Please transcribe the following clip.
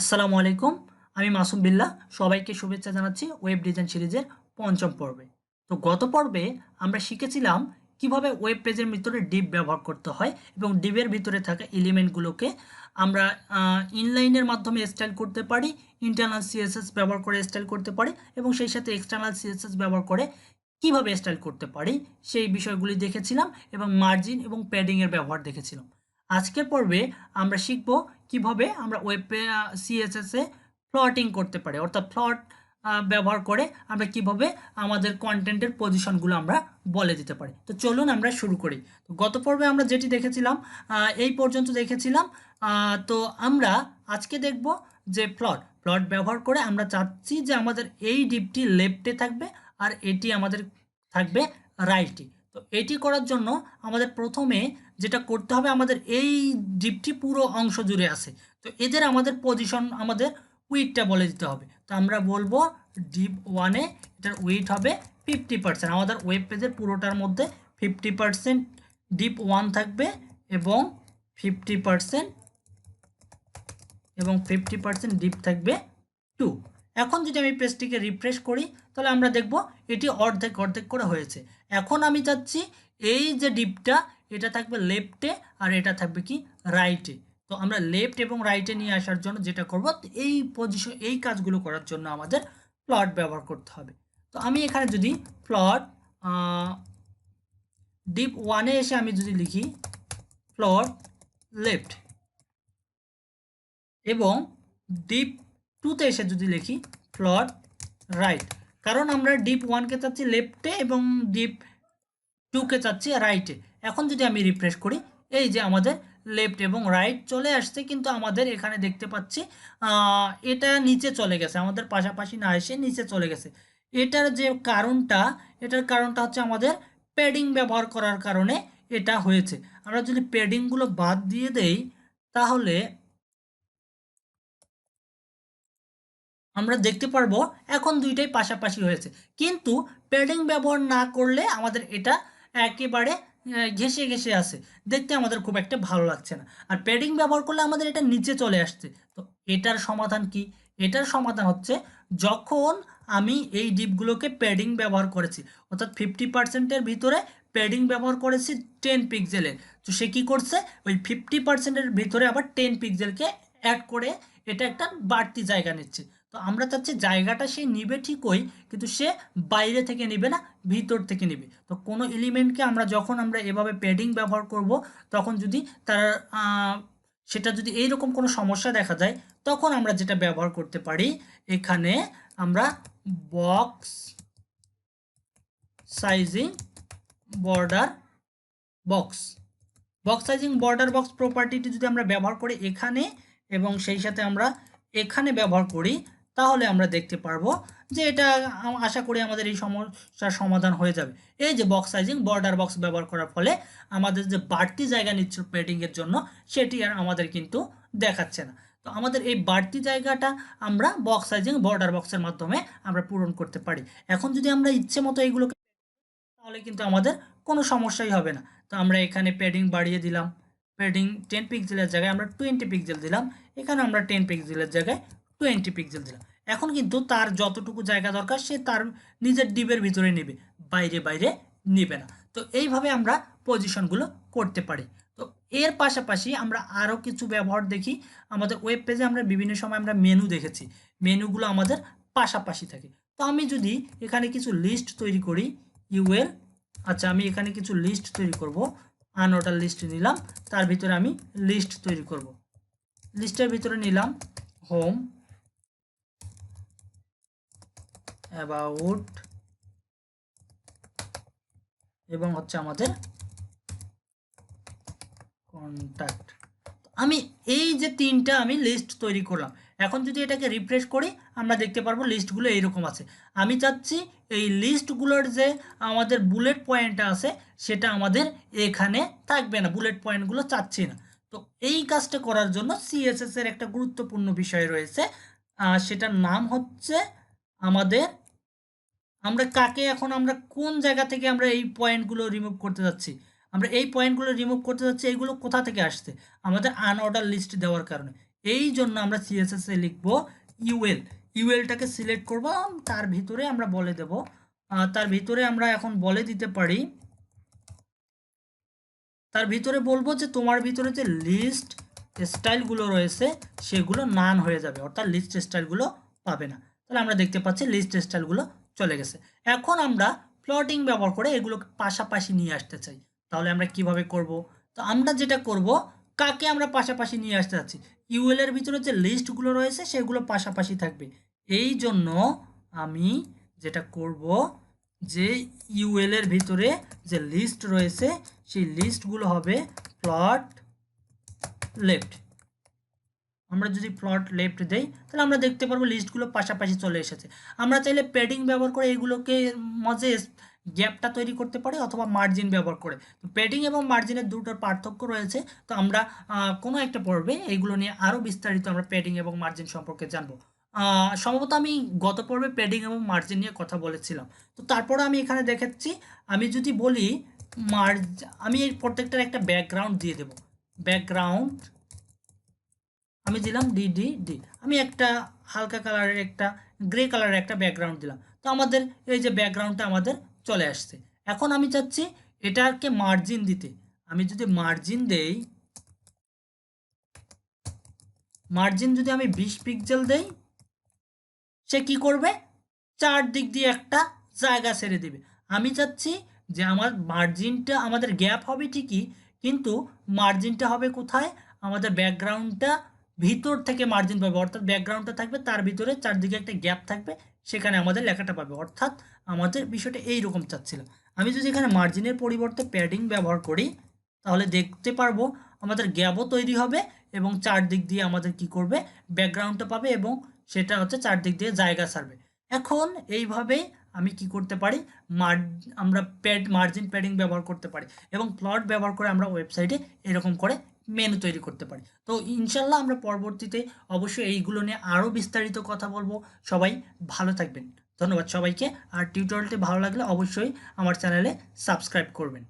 আসসালামু আলাইকুম। আমি মাসুম বিল্লাহ। সবাইকে শুভেচ্ছা জানাচ্ছি ওয়েব ডিজাইন সিরিজের পঞ্চম পর্বে। তো গত পর্বে আমরা শিখেছিলাম কিভাবে ওয়েব পেজের ভিতরে ডিভ ব্যবহার করতে হয় এবং ডিভের ভিতরে থাকা এলিমেন্টগুলোকে আমরা ইনলাইনের মাধ্যমে স্টাইল করতে পারি, ইন্টারনাল সিএসএস ব্যবহার করে স্টাইল করতে পারি এবং সেই সাথে এক্সটার্নাল সিএসএস ব্যবহার করে কিভাবে স্টাইল করতে পারি সেই বিষয়গুলি দেখেছিলাম এবং মার্জিন এবং প্যাডিংয়ের ব্যবহার দেখেছিলাম। আজকের পর্বে আমরা শিখব কিভাবে আমরা ওয়েব সিএসএস এ প্লটিং করতে পারি, অর্থাৎ প্লট ব্যবহার করে আমরা কিভাবে আমাদের কন্টেন্টের পজিশনগুলো আমরা বলে দিতে পারি। তো চলুন আমরা শুরু করি। তো গত পর্বে আমরা যেটি দেখেছিলাম এই পর্যন্ত দেখেছিলাম। তো আমরা আজকে দেখব যে প্লট ব্যবহার করে আমরা চাচ্ছি যে আমাদের এই ডিপটি লেফটে থাকবে আর এটি আমাদের থাকবে রাইটে। তো এটি করার জন্য আমাদের প্রথমে যেটা করতে হবে, আমাদের এই ডিপটি পুরো অংশ জুড়ে আছে, তো এদের আমাদের পজিশন, আমাদের উইথটা বলে দিতে হবে। তো আমরা বলবো ডিপ ওয়ানে এটার উইথ হবে 50%। আমাদের ওয়েব পেজের পুরোটার মধ্যে 50% ডিপ ওয়ান থাকবে এবং 50% ডিপ থাকবে টু। এখন যদি আমি পেজটিকে রিফ্রেশ করি তাহলে আমরা দেখব এটি অর্ধেক অর্ধেক করে হয়েছে। এখন আমি চাচ্ছি এই যে ডিপটা এটা থাকবে লেফটে আর এটা থাকবে কি রাইটে। তো আমরা লেফট এবং রাইটে নিয়ে আসার জন্য যেটা করব, এই পজিশন, এই কাজগুলো করার জন্য আমাদের প্লট ব্যবহার করতে হবে। তো আমি এখানে যদি প্লট ডিপ ওয়ানে এসে আমি যদি লিখি প্লট লেফট এবং ডিপ টুতে এসে যদি লিখি প্লট রাইট, কারণ আমরা ডিপ ওয়ানকে চাচ্ছি লেফটে এবং ডিপ টুকে চাচ্ছি রাইটে। এখন যদি আমি রিফ্রেশ করি, এই যে আমাদের লেফট এবং রাইট চলে আসছে, কিন্তু আমাদের এখানে দেখতে পাচ্ছি এটা নিচে চলে গেছে, আমাদের পাশাপাশি না এসে নিচে চলে গেছে। এটার যে কারণটা, এটার কারণটা হচ্ছে আমাদের প্যাডিং ব্যবহার করার কারণে এটা হয়েছে। আমরা যদি প্যাডিংগুলো বাদ দিয়ে দেই তাহলে আমরা দেখতে পারবো এখন দুইটাই পাশাপাশি হয়েছে। কিন্তু প্যাডিং ব্যবহার না করলে আমাদের এটা একেবারে ঘেঁষে ঘেঁষে আসে, দেখতে আমাদের খুব একটা ভালো লাগছে না। আর প্যাডিং ব্যবহার করলে আমাদের এটা নিচে চলে আসছে। তো এটার সমাধান কি? এটার সমাধান হচ্ছে, যখন আমি এই ডিপগুলোকে প্যাডিং ব্যবহার করেছি, অর্থাৎ 50%-এর ভিতরে প্যাডিং ব্যবহার করেছি 10 পিক্সেলের, তো সে কি করছে, ওই 50%-এর ভিতরে আবার 10 পিক্সেলকে অ্যাড করে এটা একটা বাড়তি জায়গা নিচ্ছে। তো আমরা চাচ্ছি জায়গাটা সে নিবে ঠিকই, কিন্তু সে বাইরে থেকে নিবে না, ভিতর থেকে নিবে। তো কোনো এলিমেন্টকে আমরা যখন আমরা এভাবে প্যাডিং ব্যবহার করব, তখন যদি তার সেটা যদি এইরকম কোনো সমস্যা দেখা যায়, তখন আমরা যেটা ব্যবহার করতে পারি, এখানে আমরা box sizing border box sizing border box প্রপার্টিটি যদি আমরা ব্যবহার করি এখানে এবং সেই সাথে আমরা এখানে ব্যবহার করি, তাহলে আমরা দেখতে পারবো যে এটা আশা করি আমাদের এই সমস্যার সমাধান হয়ে যাবে। এই যে বক্স সাইজিং বর্ডার বক্স ব্যবহার করার ফলে আমাদের যে বাড়তি জায়গা নিচ্ছে প্যাডিংয়ের জন্য, সেটি আর আমাদের কিন্তু দেখাচ্ছে না। তো আমাদের এই বাড়তি জায়গাটা আমরা বক্স সাইজিং বর্ডার বক্সের মাধ্যমে আমরা পূরণ করতে পারি। এখন যদি আমরা ইচ্ছে মতো এইগুলোকে, তাহলে কিন্তু আমাদের কোনো সমস্যাই হবে না। তো আমরা এখানে প্যাডিং বাড়িয়ে দিলাম, প্যাডিং 10 পিক্সেলের জায়গায় আমরা 20 পিক্সেল দিলাম, এখানে আমরা 10 পিক্সেলের জায়গায় 20 পিক্সেল দিলাম। এখন কিন্তু তার যতটুকু জায়গা দরকার সে তার নিজের ডিপের ভিতরে নেবে, বাইরে বাইরে নেবে না। তো এইভাবে আমরা পজিশনগুলো করতে পারি। তো এর পাশাপাশি আমরা আরও কিছু ব্যবহার দেখি। আমাদের ওয়েব পেজে আমরা বিভিন্ন সময় আমরা মেনু দেখেছি, মেনুগুলো আমাদের পাশাপাশি থাকে। তো আমি যদি এখানে কিছু লিস্ট তৈরি করি, ইউএল, আচ্ছা আমি এখানে কিছু লিস্ট তৈরি করব, আনঅর্ডার লিস্ট নিলাম, তার ভিতরে আমি লিস্ট তৈরি করব। লিস্টের ভিতরে নিলাম হোম, অ্যাবাউট এবং হচ্ছে আমাদের কন্ট্যাক্ট। আমি এই যে তিনটা আমি লিস্ট তৈরি করলাম। এখন যদি এটাকে রিফ্রেশ করি, আমরা দেখতে পারবো লিস্টগুলো এইরকম আছে। আমি চাচ্ছি এই লিস্টগুলোর যে আমাদের বুলেট পয়েন্টটা আছে সেটা আমাদের এখানে থাকবে না, বুলেট পয়েন্টগুলো চাচ্ছি না। তো এই কাজটা করার জন্য সিএসএস এর একটা গুরুত্বপূর্ণ বিষয় রয়েছে, সেটার নাম হচ্ছে আমাদের, আমরা কাকে, এখন আমরা কোন জায়গা থেকে আমরা এই পয়েন্টগুলো রিমুভ করতে যাচ্ছি, আমরা এই পয়েন্টগুলো রিমুভ করতে যাচ্ছি, এইগুলো কোথা থেকে আসছে, আমাদের আনঅর্ডার লিস্ট দেওয়ার কারণে। এই জন্য আমরা সিএসএস এ লিখব ইউএল। ইউএলটাকে সিলেক্ট করব, তার ভিতরে আমরা বলে দেব, তার ভিতরে আমরা এখন বলে দিতে পারি, তার ভিতরে বলবো যে তোমার ভিতরে যে লিস্ট স্টাইলগুলো রয়েছে সেগুলো নান হয়ে যাবে, অর্থাৎ লিস্ট স্টাইলগুলো পাবে না। তাহলে আমরা দেখতে পাচ্ছি লিস্ট স্টাইলগুলো চলে গেছে। এখন আমরা প্লটিং ব্যবহার করে এগুলোকে পাশাপাশি নিয়ে আসতে চাই। তাহলে আমরা কিভাবে করব? তো আমরা যেটা করব, কাকে আমরা পাশাপাশি নিয়ে আসতে চাচ্ছি, ইউএল এর ভিতরে যে লিস্টগুলো রয়েছে সেগুলো পাশাপাশি থাকবে। এই জন্য আমি যেটা করব, যে ইউএল এর ভিতরে যে লিস্ট রয়েছে সেই লিস্টগুলো হবে প্লট লেফট। আমরা যদি প্লট লেফট দেই তাহলে আমরা দেখতে পারবো লিস্টগুলো পাশাপাশি চলে এসেছে। আমরা চাইলে প্যাডিং ব্যবহার করে এগুলোকে মাঝে গ্যাপটা তৈরি করতে পারি, অথবা মার্জিন ব্যবহার করে। তো প্যাডিং এবং মার্জিনের দুটোর পার্থক্য রয়েছে। তো আমরা কোনো একটা পর্বে এইগুলো নিয়ে আরও বিস্তারিত আমরা প্যাডিং এবং মার্জিন সম্পর্কে জানবো। সম্ভবত আমি গত পর্বে প্যাডিং এবং মার্জিন নিয়ে কথা বলেছিলাম। তো তারপরে আমি এখানে দেখাচ্ছি, আমি যদি বলি আমি এই প্রত্যেকটার একটা ব্যাকগ্রাউন্ড দিয়ে দেব। ব্যাকগ্রাউন্ড আমি দিলাম ডি। আমি একটা হালকা কালারের, একটা গ্রে কালারের একটা ব্যাকগ্রাউন্ড দিলাম। তো আমাদের এই যে ব্যাকগ্রাউন্ডটা আমাদের চলে আসছে। এখন আমি চাচ্ছি এটাকে মার্জিন দিতে। আমি যদি মার্জিন দেই, মার্জিন যদি আমি 20 পিক্সেল দেই, সে কি করবে? চারদিক দিয়ে একটা জায়গা ছেড়ে দিবে। আমি চাচ্ছি যে আমার মার্জিনটা, আমাদের গ্যাপ হবে ঠিকই, কিন্তু মার্জিনটা হবে কোথায়? আমাদের ব্যাকগ্রাউন্ডটা ভিতর থেকে মার্জিন পাবে, অর্থাৎ ব্যাকগ্রাউন্ডটা থাকবে তার ভিতরে চারদিকে একটা গ্যাপ থাকবে, সেখানে আমাদের লেখাটা পাবে। অর্থাৎ আমাদের বিষয়টা এইরকম চাচ্ছিলাম। আমি যদি এখানে মার্জিনের পরিবর্তে প্যাডিং ব্যবহার করি, তাহলে দেখতে পারবো আমাদের গ্যাপও তৈরি হবে এবং চারদিক দিয়ে আমাদের কি করবে? ব্যাকগ্রাউন্ডটা পাবে এবং সেটা হচ্ছে চারদিক দিয়ে জায়গা ছাড়বে। এখন এইভাবেই আমি কি করতে পারি? আমরা মার্জিন প্যাডিং ব্যবহার করতে পারি এবং প্লট ব্যবহার করে আমরা ওয়েবসাইটে এরকম করে মেনু তৈরি করতে পারি। তো ইনশাল্লাহ আমরা পরবর্তীতে অবশ্যই এইগুলো নিয়ে আরও বিস্তারিত কথা বলবো। সবাই ভালো থাকবেন। ধন্যবাদ সবাইকে। আর টিউটোরিয়ালটি ভালো লাগলে অবশ্যই আমার চ্যানেলে সাবস্ক্রাইব করবেন।